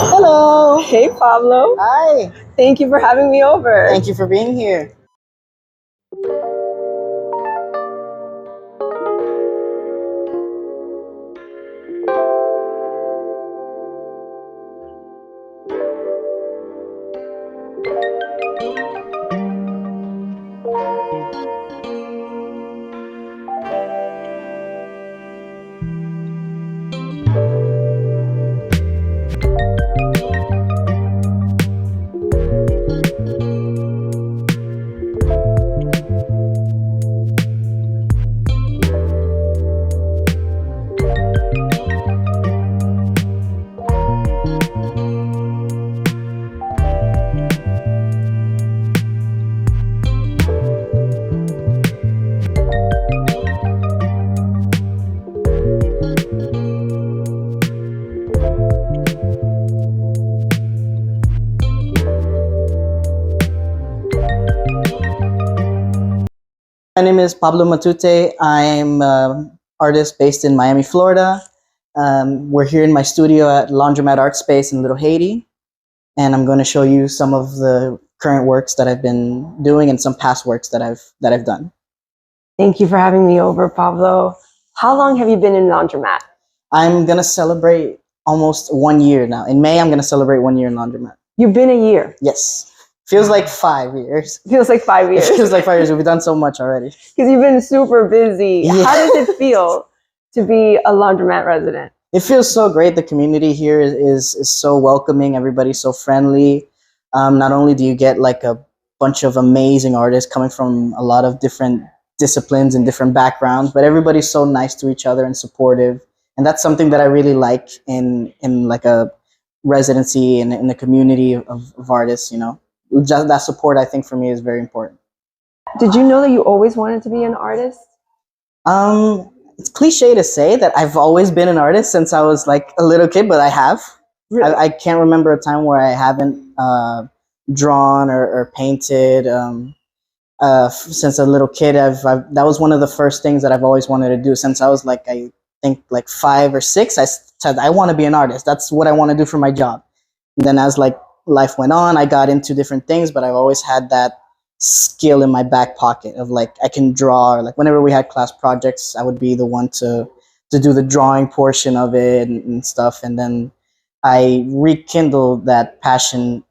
Hello. Hey, Pablo. Hi. Thank you for having me over. Thank you for being here. My name is Pablo Matute. I'm an artist based in Miami, Florida. We're here in my studio at Laundromat Art Space in Little Haiti, and I'm going to show you some of the current works that I've been doing and some past works that I've done. Thank you for having me over, Pablo. How long have you been in Laundromat? I'm going to celebrate almost 1 year now. In May, I'm going to celebrate 1 year in Laundromat. You've been a year. Yes. Feels like 5 years. Feels like 5 years. It feels like 5 years. We've done so much already. Because you've been super busy. Yeah. How does it feel to be a Laundromat resident? It feels so great. The community here is so welcoming. Everybody's so friendly. Not only do you get like a bunch of amazing artists coming from a lot of different disciplines and different backgrounds, but everybody's so nice to each other and supportive. And that's something that I really like in like a residency and in the community of artists, you know. Just that support, I think, for me is very important. Did you know that you always wanted to be an artist? It's cliche to say that I've always been an artist since I was like a little kid, but I have. Really? I can't remember a time where I haven't drawn or painted. Since a little kid, that was one of the first things that I've always wanted to do. Since I was like, I think like 5 or 6, I said I want to be an artist. That's what I want to do for my job. And then as like life went on, I got into different things, but I've always had that skill in my back pocket of like I can draw, or like whenever we had class projects, I would be the one to do the drawing portion of it and stuff. And then I rekindled that passion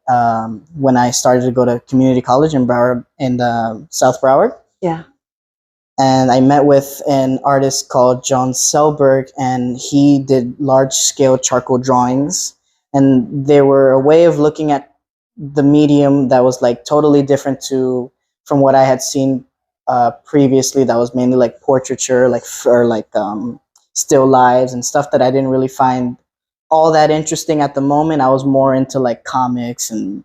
when I started to go to community college in Broward, in South Broward. Yeah. And I met with an artist called John Selberg, and he did large scale charcoal drawings. And they were a way of looking at the medium that was like totally different from what I had seen previously. That was mainly like portraiture, like still lives and stuff that I didn't really find all that interesting at the moment. I was more into like comics and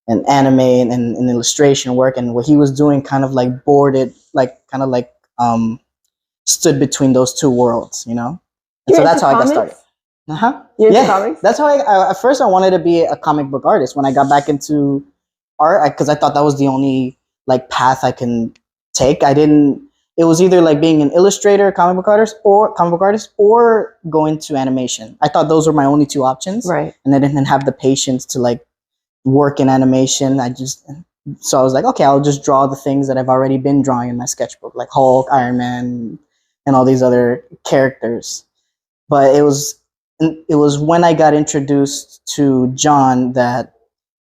anime and illustration work. And what he was doing kind of like stood between those two worlds, you know? And so that's how I got started. You're into comics? That's how at first I wanted to be a comic book artist. When I got back into art, because I thought that was the only like path I can take. It was either like being an illustrator, comic book artist, or go into animation. I thought those were my only two options. Right. And I didn't have the patience to like work in animation. So I was like, okay, I'll just draw the things that I've already been drawing in my sketchbook, like Hulk, Iron Man, and all these other characters. But it was when I got introduced to John that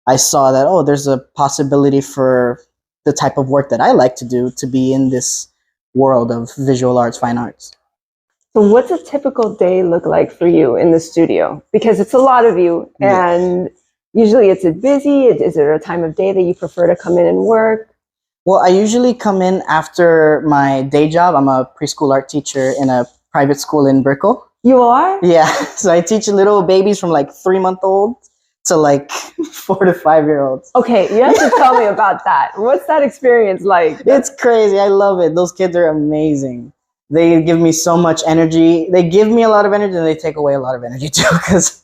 I saw that, oh, there's a possibility for the type of work that I like to do to be in this world of visual arts, fine arts. So what's a typical day look like for you in the studio? Because it's a lot of you, and usually it's busy. Is there a time of day that you prefer to come in and work? Well, I usually come in after my day job. I'm a preschool art teacher in a private school in Brickell. You are? Yeah. So I teach little babies from like 3-month-old to like 4 to 5-year-olds. Okay, you have to tell me about that. What's that experience like? It's crazy. I love it. Those kids are amazing. They give me so much energy. They give me a lot of energy, and they take away a lot of energy too, because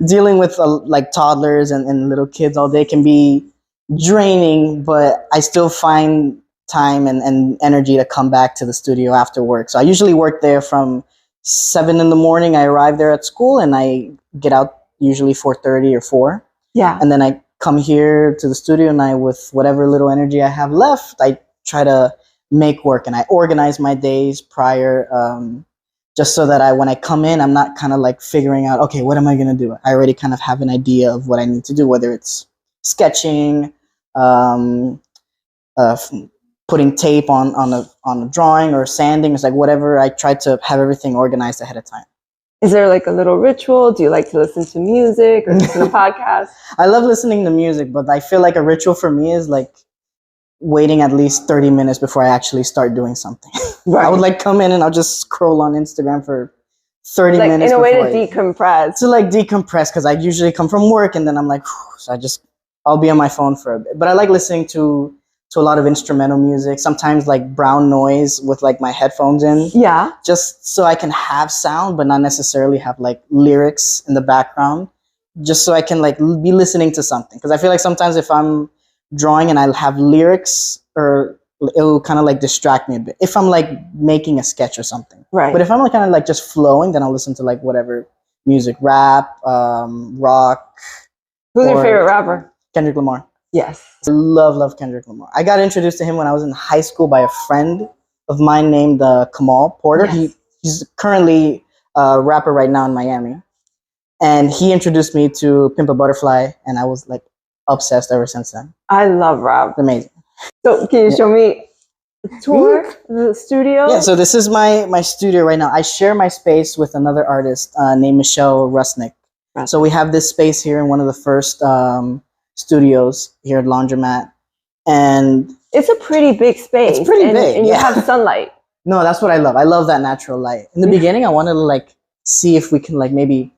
dealing with like toddlers and little kids all day can be draining, but I still find time and energy to come back to the studio after work. So I usually work there from 7 in the morning. I arrive there at school and I get out usually 4:30 or 4. Yeah. And then I come here to the studio and I, with whatever little energy I have left, I try to make work and I organize my days prior, just so that when I come in, I'm not kind of like figuring out, okay, what am I going to do? I already kind of have an idea of what I need to do, whether it's sketching, um, putting tape on a drawing or sanding. It's like whatever. I try to have everything organized ahead of time. Is there like a little ritual? Do you like to listen to music or listen to podcasts? I love listening to music, but I feel like a ritual for me is like waiting at least 30 minutes before I actually start doing something. Right. I would like come in and I'll just scroll on Instagram for 30 like minutes. In a way to decompress. To like decompress, because I usually come from work and then I'm like, so I'll be on my phone for a bit. But I like listening to a lot of instrumental music, sometimes like brown noise with like my headphones in. Yeah. Just so I can have sound, but not necessarily have like lyrics in the background. Just so I can like be listening to something. Because I feel like sometimes if I'm drawing and I'll have lyrics, or it'll kind of like distract me a bit if I'm like making a sketch or something. Right. But if I'm like kind of like just flowing, then I'll listen to like whatever music, rap, rock. Who's your favorite rapper? Kendrick Lamar. Yes. I love Kendrick Lamar. I got introduced to him when I was in high school by a friend of mine named Kamal Porter. Yes. He's currently a rapper right now in Miami. And he introduced me to Pimp a Butterfly, and I was like obsessed ever since then. I love rap. It's amazing. So can you show me a tour the studio? Yeah, so this is my studio right now. I share my space with another artist named Michelle Rusnick. So we have this space here in one of the first studios here at Laundromat. And it's a pretty big space. It's pretty big. And you have sunlight. No, that's what I love. I love that natural light. In the beginning, I wanted to like see if we can like maybe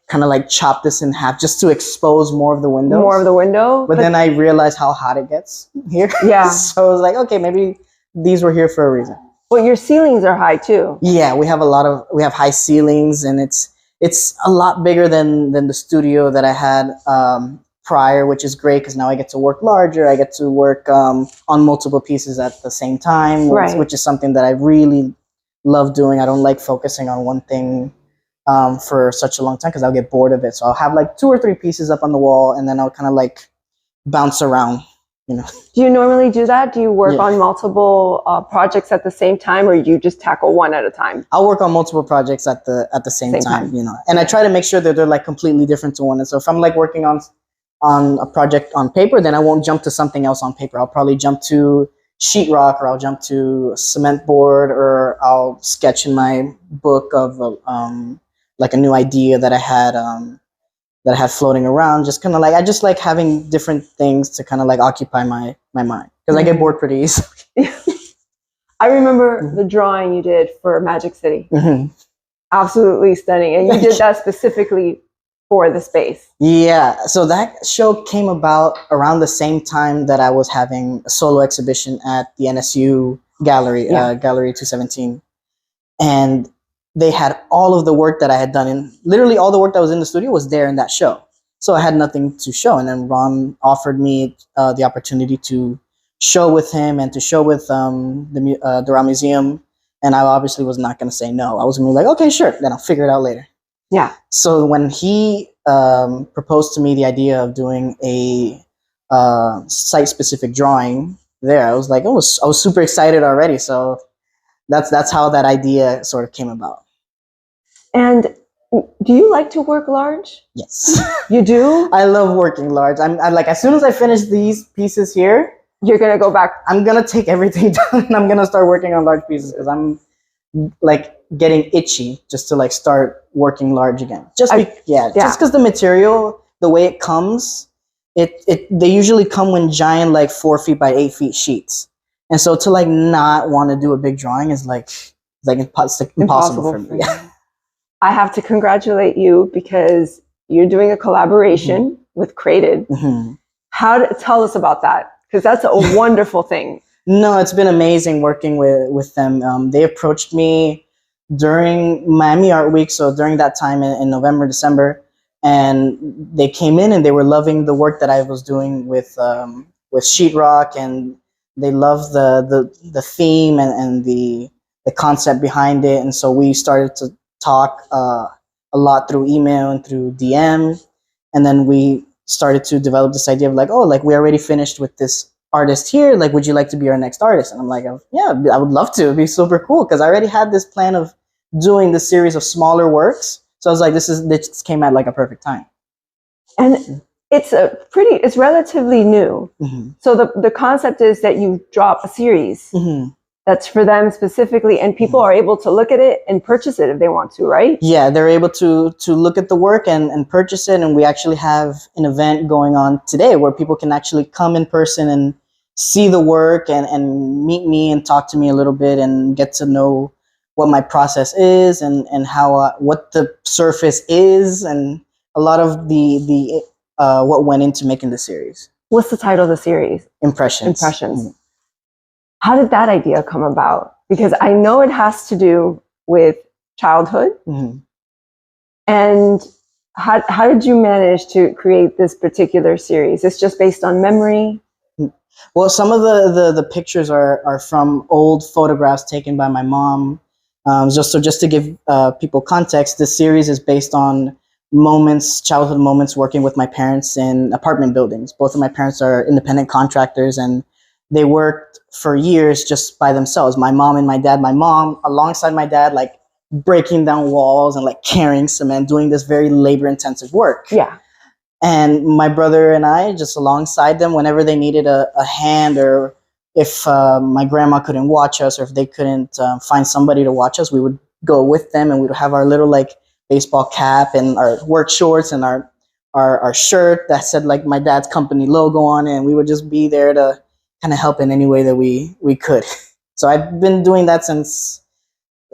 kind of like chop this in half just to expose more of the windows. More of the window. But then I realized how hot it gets here. Yeah. So I was like, okay, maybe these were here for a reason. Well, your ceilings are high too. Yeah, we have high ceilings, and it's a lot bigger than the studio that I had prior, which is great because now I get to work larger. I get to work on multiple pieces at the same time, which is something that I really love doing. I don't like focusing on one thing for such a long time because I'll get bored of it. So I'll have like 2 or 3 pieces up on the wall, and then I'll kind of like bounce around, you know. Do you normally do that? Do you work on multiple projects at the same time, or you just tackle one at a time? I'll work on multiple projects at the same time, you know. And I try to make sure that they're like completely different to one. And so if I'm like working on a project on paper, then I won't jump to something else on paper. I'll probably jump to sheetrock, or I'll jump to cement board, or I'll sketch in my book of like a new idea that I had floating around. Just kind of like, I just like having different things to kind of like occupy my mind, because I get bored pretty easily. I remember the drawing you did for Magic City. Absolutely stunning. And you did that specifically for the space. Yeah, so that show came about around the same time that I was having a solo exhibition at the NSU gallery, Gallery 217. And they had all of the work that I had done, and literally all the work that was in the studio was there in that show. So I had nothing to show. And then Ron offered me the opportunity to show with him and to show with the Raw Museum. And I obviously was not going to say no. I was going to be like, okay, sure. Then I'll figure it out later. Yeah. So when he proposed to me the idea of doing a site-specific drawing there, I was like, I was super excited already. So that's how that idea sort of came about. And do you like to work large? Yes. You do? I love working large. I'm like, as soon as I finish these pieces here, you're going to go back. I'm going to take everything down and I'm going to start working on large pieces, because I'm like getting itchy just to like start working large again. Just because the material, the way it comes, they usually come in giant like 4 feet by 8 feet sheets. And so to like not want to do a big drawing is like impossible for me. Yeah. I have to congratulate you because you're doing a collaboration with Crated. Tell us about that, because that's a wonderful thing. No, it's been amazing working with them. They approached me during Miami Art Week, so during that time in November, December, and they came in and they were loving the work that I was doing with sheetrock, and they loved the theme and the concept behind it, and so we started to talk a lot through email and through DM, and then we started to develop this idea of like, oh, like we already finished with this artist here, like would you like to be our next artist? And I'm like, yeah, I would love to. It'd be super cool, because I already had this plan of doing this series of smaller works, so I was like, this came at like a perfect time. And it's relatively new. Mm-hmm. So the concept is that you drop a series mm-hmm. that's for them specifically, and people mm-hmm. are able to look at it and purchase it if they want to, right? Yeah, they're able to look at the work and purchase it. And we actually have an event going on today where people can actually come in person and see the work and meet me and talk to me a little bit and get to know what my process is and how what the surface is, and a lot of the what went into making the series. What's the title of the series? Impressions. Mm-hmm. How did that idea come about? Because I know it has to do with childhood. Mm-hmm. And how did you manage to create this particular series? It's just based on memory? Well, some of the pictures are from old photographs taken by my mom. Just to give people context, this series is based on childhood moments working with my parents in apartment buildings. Both of my parents are independent contractors, and they worked for years just by themselves. My mom and my dad. My mom, alongside my dad, like breaking down walls and like carrying cement, doing this very labor-intensive work. Yeah. And my brother and I, just alongside them, whenever they needed a hand, or if my grandma couldn't watch us, or if they couldn't find somebody to watch us, we would go with them, and we would have our little like baseball cap and our work shorts and our shirt that said like my dad's company logo on it, and we would just be there to kind of help in any way that we could. So I've been doing that since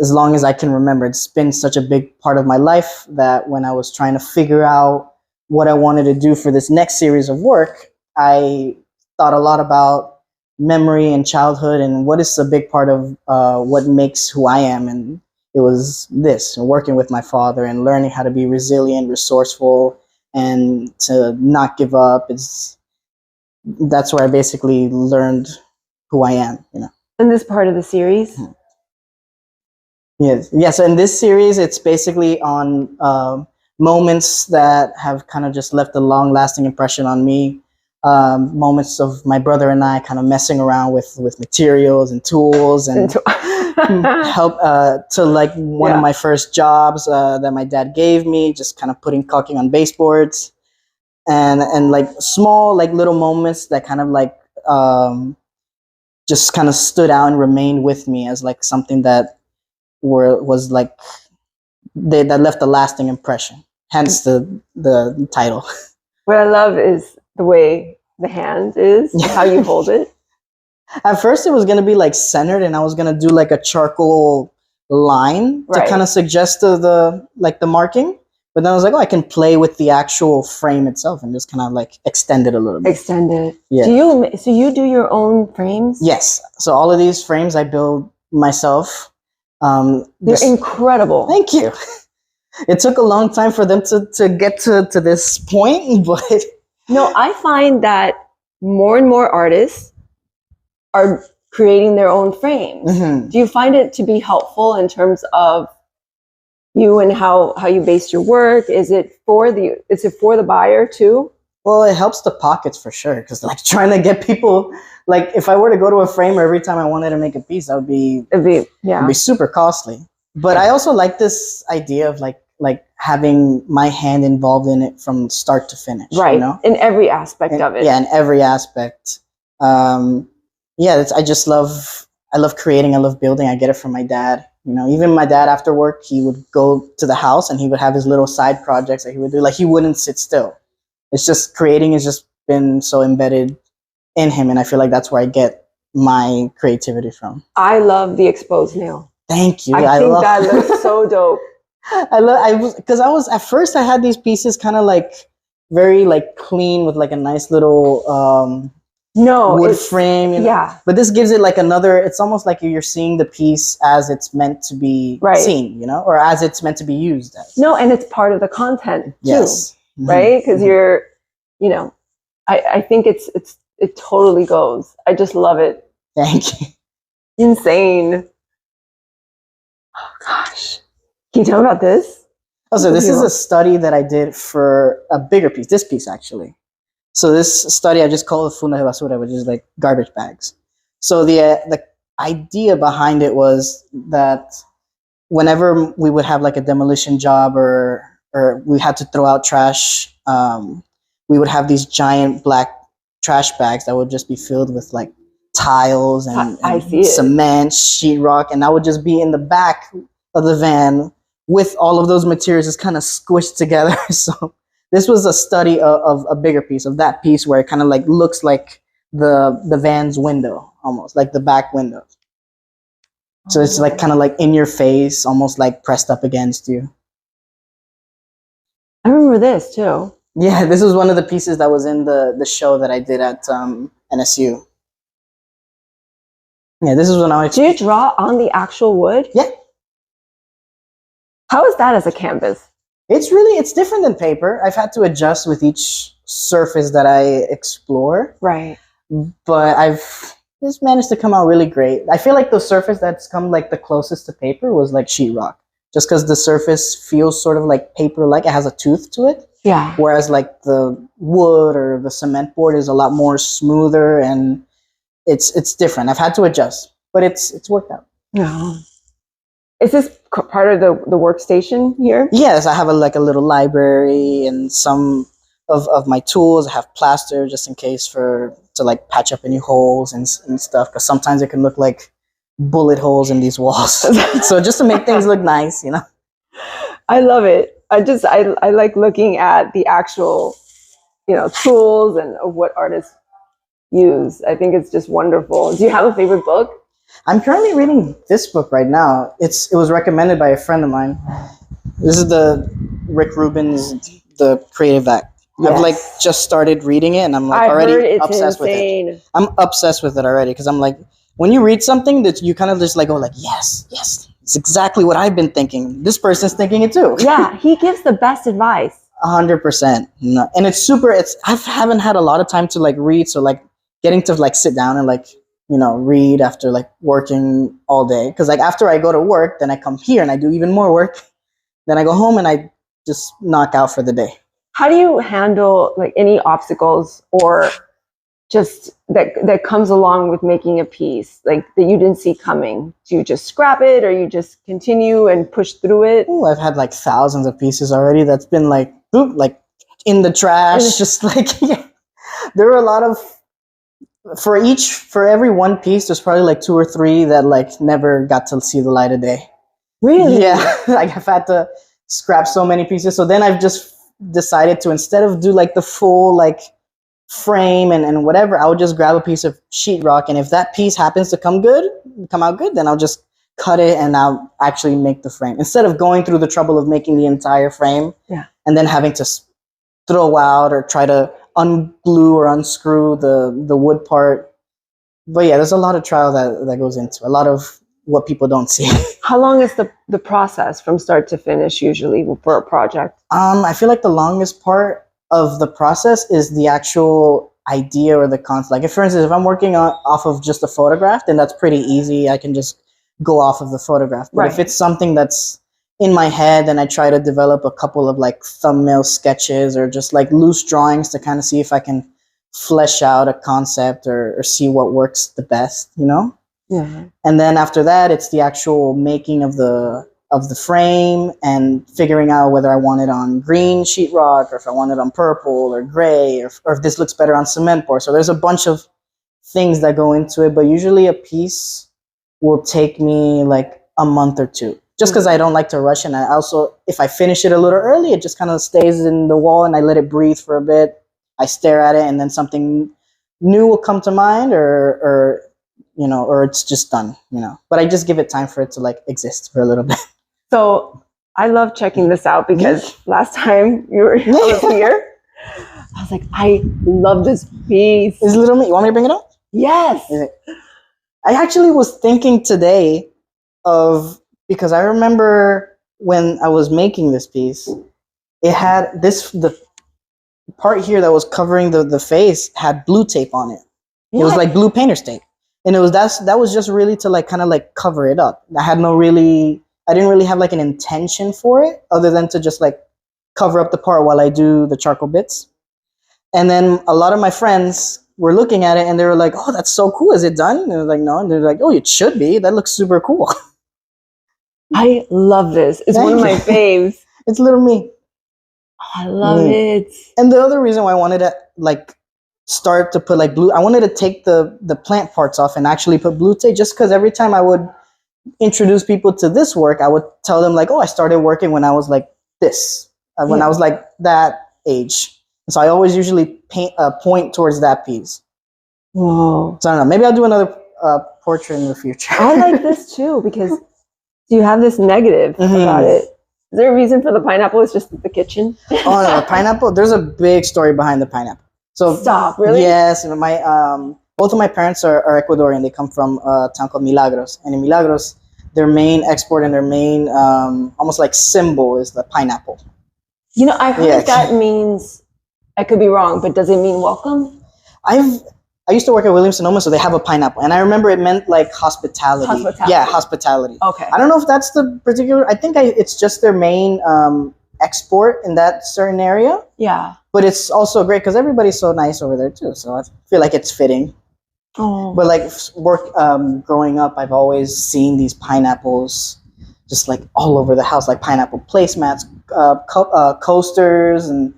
as long as I can remember. It's been such a big part of my life that when I was trying to figure out what I wanted to do for this next series of work, I thought a lot about memory and childhood and what is a big part of what makes who I am. And it was this, working with my father and learning how to be resilient, resourceful, and to not give up. That's where I basically learned who I am, you know. In this part of the series? Mm-hmm. Yes. Yeah, so in this series, it's basically on moments that have kind of just left a long-lasting impression on me. Moments of my brother and I kind of messing around with materials and tools and help to like one of my first jobs that my dad gave me, just kind of caulking on baseboards, and like small like little moments that kind of like just kind of stood out and remained with me as like something that was like that left a lasting impression. Hence the title. What I love is the way the hand is, how you hold it. At first it was going to be like centered, and I was going to do like a charcoal line to kind of suggest the marking. But then I was like, oh, I can play with the actual frame itself and just kind of like extend it a little bit. Extend it. Yeah. So you do your own frames? Yes. So all of these frames I build myself. They're incredible. Thank you. It took a long time for them to get to this point, but... No, I find that more and more artists are creating their own frames. Mm-hmm. Do you find it to be helpful in terms of you and how you base your work? Is it for the buyer too? Well, it helps the pockets for sure, because like trying to get people, like if I were to go to a framer every time I wanted to make a piece, that would be super costly. But I also like this idea of like having my hand involved in it from start to finish. Right. You know? In every aspect of it. Yeah, in every aspect. I love creating. I love building. I get it from my dad. You know, even my dad after work, he would go to the house and he would have his little side projects that he would do. Like he wouldn't sit still. It's just creating has just been so embedded in him. And I feel like that's where I get my creativity from. I love the exposed nail. Thank you. I think that looks so dope. At first I had these pieces kind of like very like clean with like a nice little wood frame, you know? Yeah. But this gives it like it's almost like you're seeing the piece as it's meant to be seen, you know, or as it's meant to be used as. No, and it's part of the content too. Yes. Mm-hmm. Right? Because you're, you know, I think it totally goes. I just love it. Thank you. Insane. Oh gosh. Can you tell me about this? Oh, so this is a study that I did for a bigger piece, this piece actually. So this study I just call it funda de basura, which is like garbage bags. So the idea behind it was that whenever we would have like a demolition job or we had to throw out trash, we would have these giant black trash bags that would just be filled with like tiles and cement, sheetrock, and that would just be in the back of the van with all of those materials just kind of squished together. So this was a study of a bigger piece, of that piece where it kind of like looks like the van's window, almost like the back window. So it's like kind of like in your face, almost like pressed up against you. I remember this too. Yeah, this was one of the pieces that was in the show that I did at NSU. Yeah, this is when I was... Do you draw on the actual wood? Yeah. How is that as a canvas? It's different than paper. I've had to adjust with each surface that I explore. Right. But I've just managed to come out really great. I feel like the surface that's come like the closest to paper was like sheetrock. Just because the surface feels sort of like paper-like. It has a tooth to it. Yeah. Whereas like the wood or the cement board is a lot more smoother, and it's different. I've had to adjust, but it's worked out. Yeah. Is this part of the workstation here? Yes, I have a little library and some of my tools. I have plaster just in case to like patch up any holes and stuff, because sometimes it can look like bullet holes in these walls. So just to make things look nice, you know. I love it. I like looking at the actual, tools and of what artists use. I think it's just wonderful. Do you have a favorite book? I'm currently reading this book right now. It was recommended by a friend of mine. This is the Rick Rubin's The Creative Act. Yes. I've like just started reading it, and I'm like already obsessed with it. I'm obsessed with it already, because I'm like, when you read something that you kind of just like go like, yes, it's exactly what I've been thinking. This person's thinking it too. Yeah, he gives the best advice. 100%. No. And it's super. I haven't had a lot of time to like read, so like getting to like sit down and like read after like working all day. Because like after I go to work, then I come here and I do even more work. Then I go home and I just knock out for the day. How do you handle like any obstacles or just that comes along with making a piece, like that you didn't see coming? Do you just scrap it, or you just continue and push through it? Oh, I've had like thousands of pieces already that's been like boop, like in the trash. Just like, yeah. There were a lot of, for every one piece, there's probably like 2 or 3 that like never got to see the light of day. Really? Yeah. Like I've had to scrap so many pieces. So then I've just decided to, instead of do like the full like frame and whatever, I would just grab a piece of sheetrock, and if that piece happens to come out good, then I'll just cut it and I'll actually make the frame, instead of going through the trouble of making the entire frame. Yeah. And then having to throw out or try to unglue or unscrew the wood part. But yeah, there's a lot of trial that goes into a lot of what people don't see. How long is the process from start to finish usually for a project? I feel like the longest part of the process is the actual idea or the concept. Like, for instance, if I'm working off of just a photograph, then that's pretty easy. I can just go off of the photograph. But if it's something that's in my head, then I try to develop a couple of like thumbnail sketches or just like loose drawings to kind of see if I can flesh out a concept or see what works the best, Yeah. And then after that, it's the actual making of the frame and figuring out whether I want it on green sheetrock or if I want it on purple or gray or if this looks better on cement board. So there's a bunch of things that go into it, but usually a piece will take me like a month or 2, just because I don't like to rush. And I also, if I finish it a little early, it just kind of stays in the wall and I let it breathe for a bit. I stare at it, and then something new will come to mind, or it's just done, But I just give it time for it to like exist for a little bit. So I love checking this out, because last time I was here, I was like, I love this piece. Is Little Me? You want me to bring it up? Yes. I actually was thinking today because I remember when I was making this piece, it had the part here that was covering the face had blue tape on it. It was like blue painter's tape. And that was just really to like kind of like cover it up. I didn't really have like an intention for it other than to just like cover up the part while I do the charcoal bits. And then a lot of my friends were looking at it and they were like, "Oh, that's so cool. Is it done?" And I was like, "No." And they're like, "Oh, it should be. That looks super cool." I love this. It's one of my faves. It's little me. I love it. And the other reason why I wanted to like start to put like blue, I wanted to take the plant parts off and actually put blue tape, just because every time I would introduce people to this work, I would tell them like, "Oh, I started working when I was like this, when I was like that age." And so I always usually point towards that piece. Whoa. So I don't know. Maybe I'll do another portrait in the future. I like this too because you have this negative about it. Is there a reason for the pineapple? It's just the kitchen. Oh no, the pineapple. There's a big story behind the pineapple. So stop, really? Yes, my both of my parents are Ecuadorian. They come from a town called Milagros, and in Milagros, their main export and their main almost like symbol is the pineapple. You know, I heard that means. I could be wrong, but does it mean welcome? I used to work at Williams-Sonoma, so they have a pineapple, and I remember it meant like hospitality. Yeah, hospitality. Okay. I don't know if that's the particular. I think it's just their main export in that certain area. Yeah. But it's also great because everybody's so nice over there too. So I feel like it's fitting. Oh. But like growing up, I've always seen these pineapples just like all over the house, like pineapple placemats, coasters, and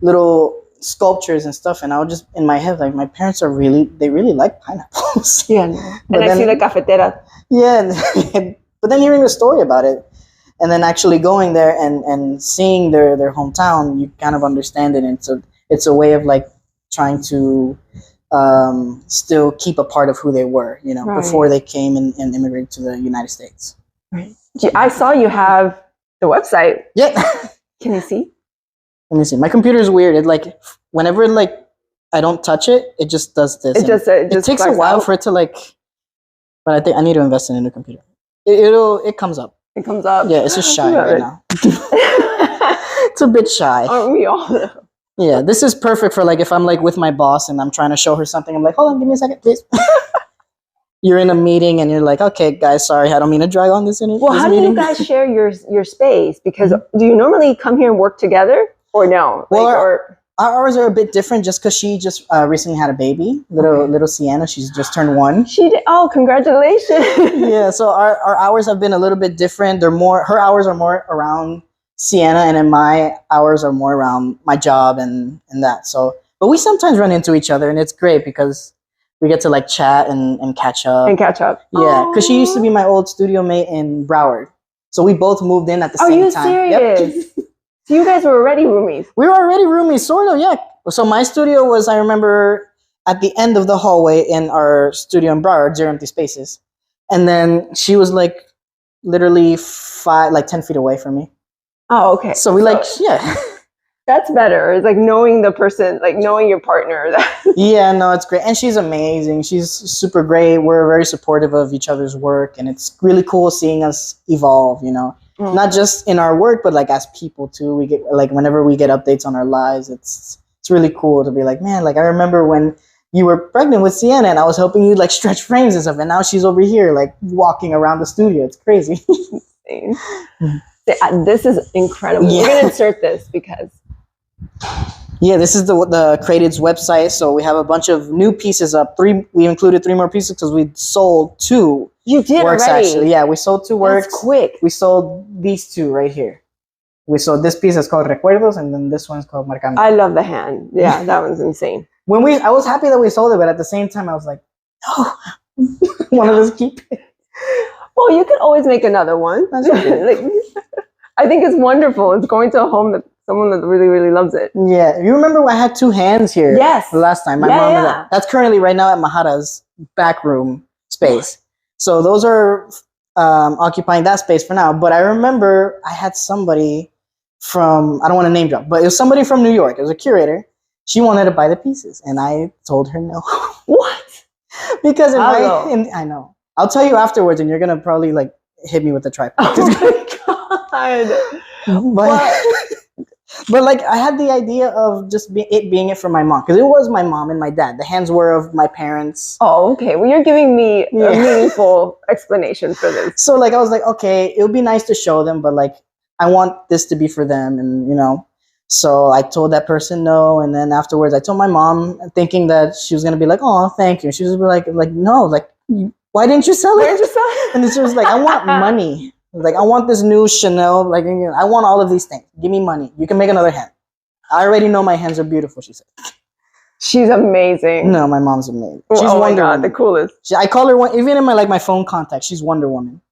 little sculptures and stuff. And I would just in my head like my parents they really like pineapples. Yeah. And I see the cafetera. Yeah, but then hearing the story about it and then actually going there and seeing their hometown, you kind of understand it. And it's a way of like trying to still keep a part of who they were, you know, before they came and immigrated to the United States. Right. I saw you have the website. Yeah. Can you see? Let me see. My computer is weird. It like whenever like I don't touch it, it just does this. It takes a while for it to like. But I think I need to invest in a new computer. It comes up. It comes up. Yeah, it's just shy right now. It's a bit shy. Aren't we all? Yeah, this is perfect for like if I'm like with my boss and I'm trying to show her something. I'm like, hold on, give me a second, please. You're in a meeting and you're like, okay, guys, sorry, I don't mean to drag on this interview. Well, how do you guys share your space? Because do you normally come here and work together or no? Well, our hours are a bit different just because she just recently had a baby, little Sienna. She's just turned 1. She did. Oh, congratulations. Yeah, so our hours have been a little bit different. Her hours are more around Sienna, and then my hours are more around my job and that. So, but we sometimes run into each other, and it's great because we get to like chat and catch up. Yeah, because she used to be my old studio mate in Broward. So we both moved in at the same time. Are you serious? Yep. So you guys were already roomies? We were already roomies, sort of, yeah. So my studio was, I remember, at the end of the hallway in our studio in Broward, Zero Empty Spaces. And then she was like literally 10 feet away from me. Oh, okay. So we yeah. That's better. It's like knowing the person, like knowing your partner. Yeah, no, it's great. And she's amazing. She's super great. We're very supportive of each other's work. And it's really cool seeing us evolve, you know. Mm. Not just in our work, but like as people too. We get like whenever we get updates on our lives, it's really cool to be like, man, like I remember when you were pregnant with Sienna and I was helping you like stretch frames and stuff. And now she's over here like walking around the studio. It's crazy. This is incredible. Yeah. We're going to insert this because... Yeah, this is the Created's website. So we have a bunch of new pieces up. We included 3 more pieces because we sold 2. You did works already? Actually. Yeah, we sold 2 works. That's quick. We sold these 2 right here. We sold this piece is called Recuerdos, and then this one's called Marcando. I love the hand. Yeah, that one's insane. I was happy that we sold it, but at the same time, I was like, no, one of us keep it. Well, you could always make another one. Like, I think it's wonderful. It's going to a home that someone that really, really loves it. Yeah. You remember I had 2 hands here? Yes. The last time. My mom and that. That's currently right now at Mahara's back room space. So those are occupying that space for now. But I remember I had somebody from, I don't want to name drop, but it was somebody from New York. It was a curator. She wanted to buy the pieces. And I told her no. What? Because I know. I'll tell you afterwards and you're going to probably like hit me with the tripod. Oh my God. But But like I had the idea of just being it for my mom, because it was my mom and my dad. The hands were of my parents. Oh, okay. Well, you're giving me a meaningful explanation for this. So like I was like, okay, it would be nice to show them, but like I want this to be for them, and you know. So I told that person no, and then afterwards I told my mom, thinking that she was gonna be like, oh, thank you. She was like no, like why didn't you sell it? Why didn't you sell it? And she was like, I want money. Like, I want this new Chanel. Like, I want all of these things. Give me money. You can make another hand. I already know my hands are beautiful, she said. She's amazing. No, my mom's amazing. She's Wonder Woman. The coolest. I call her even in my phone contact. She's Wonder Woman.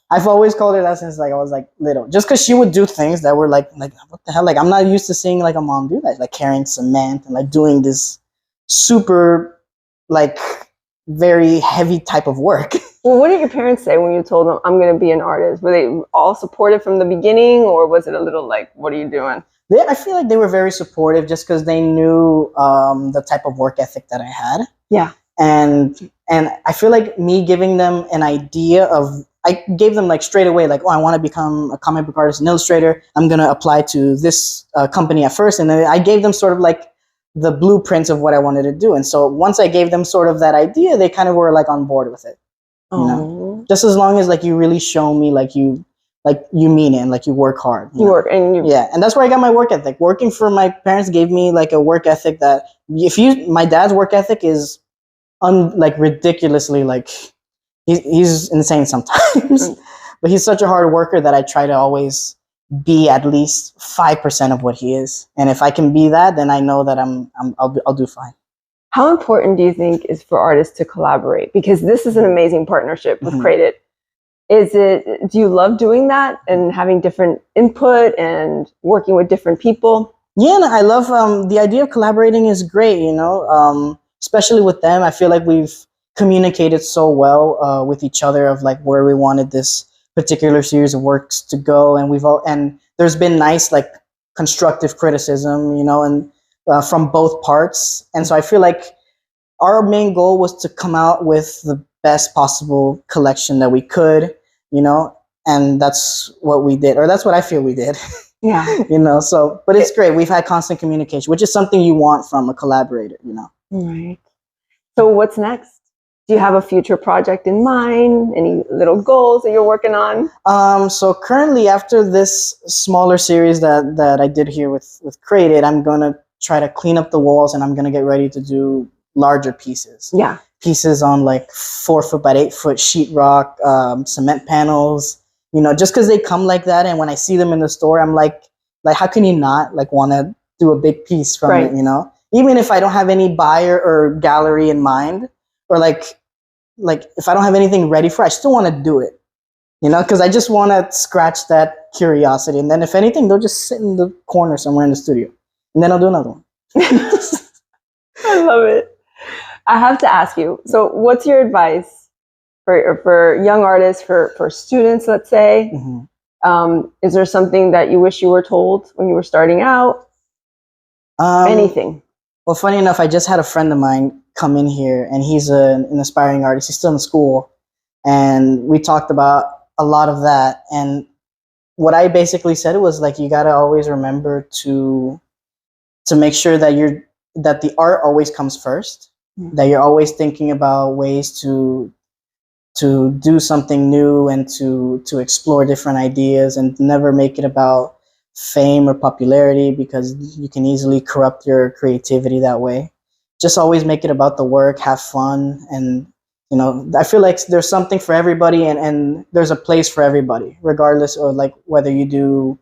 I've always called her that since like I was like little. Just because she would do things that were like what the hell? Like I'm not used to seeing like a mom do that. Like carrying cement and like doing this super like very heavy type of work. Well, what did your parents say when you told them, I'm going to be an artist? Were they all supportive from the beginning, or was it a little like, what are you doing? I feel like they were very supportive just because they knew the type of work ethic that I had. Yeah. And I feel like me giving them an idea of, I gave them like straight away, like, oh, I want to become a comic book artist and illustrator. I'm going to apply to this company at first. And then I gave them sort of like the blueprints of what I wanted to do. And so once I gave them sort of that idea, they kind of were like on board with it. You know, just as long as like you really show me like you mean it and like you work hard. You work and yeah, and that's where I got my work ethic. Working for my parents gave me like a work ethic that my dad's work ethic is like ridiculously like he's insane sometimes, but he's such a hard worker that I try to always be at least 5% of what he is. And if I can be that, then I know that I'll do fine. How important do you think is for artists to collaborate? Because this is an amazing partnership with Created. Do you love doing that and having different input and working with different people? Yeah, I love the idea of collaborating is great, you know, especially with them. I feel like we've communicated so well with each other of like where we wanted this particular series of works to go. And there's been nice, like constructive criticism, you know, and from both parts. And so I feel like our main goal was to come out with the best possible collection that we could, you know, and that's what we did, or that's what I feel we did. Yeah. You know, so, but it's great. We've had constant communication, which is something you want from a collaborator, you know. Right. So what's next? Do you have a future project in mind? Any little goals that you're working on? So currently, after this smaller series that I did here with Created, I'm going to try to clean up the walls, and I'm going to get ready to do larger pieces. Yeah. Pieces on like 4 foot by 8 foot sheetrock, cement panels, you know, just because they come like that. And when I see them in the store, I'm like, how can you not like want to do a big piece from it, you know, even if I don't have any buyer or gallery in mind, or like if I don't have anything ready for it, I still want to do it, you know, because I just want to scratch that curiosity. And then if anything, they'll just sit in the corner somewhere in the studio, and then I'll do another one. I love it. I have to ask you, so what's your advice for young artists, for students, let's say? Is there something that you wish you were told when you were starting out? Anything? Well, funny enough, I just had a friend of mine come in here, and he's an aspiring artist. He's still in school, and we talked about a lot of that. And what I basically said was like, you got to always remember to make sure that that the art always comes first, that you're always thinking about ways to do something new and to explore different ideas, and never make it about fame or popularity, because you can easily corrupt your creativity that way. Just always make it about the work, have fun, and you know, I feel like there's something for everybody, and there's a place for everybody, regardless of like whether you do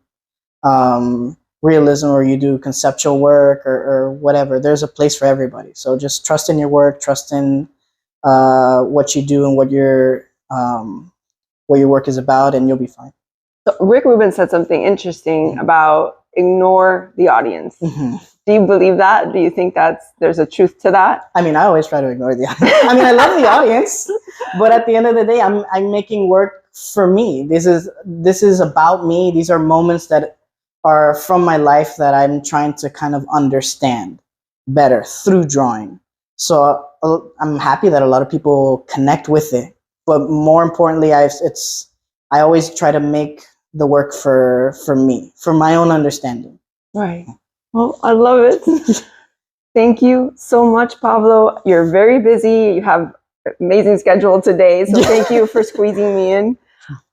realism or you do conceptual work or whatever. There's a place for everybody. So just trust in your work, trust in what you do and what your work is about, and you'll be fine. So Rick Rubin said something interesting about ignore the audience. Do you believe that? Do you think there's a truth to that? I mean, I always try to ignore the audience. I mean, I love the audience, but at the end of the day, I'm making work for me. This is about me. These are moments that are from my life that I'm trying to kind of understand better through drawing. So I'm happy that a lot of people connect with it, but more importantly, I always try to make the work for me, for my own understanding. Right. Well, I love it. Thank you so much, Pablo. You're very busy. You have an amazing schedule today. So thank you for squeezing me in.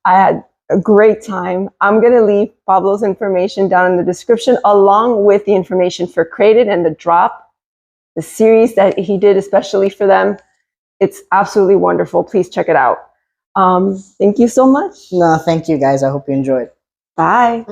I had a great time. I'm going to leave Pablo's information down in the description, along with the information for Created and the Drop, the series that he did especially for them. It's absolutely wonderful. Please check it out. Thank you so much. No, thank you guys. I hope you enjoyed. Bye.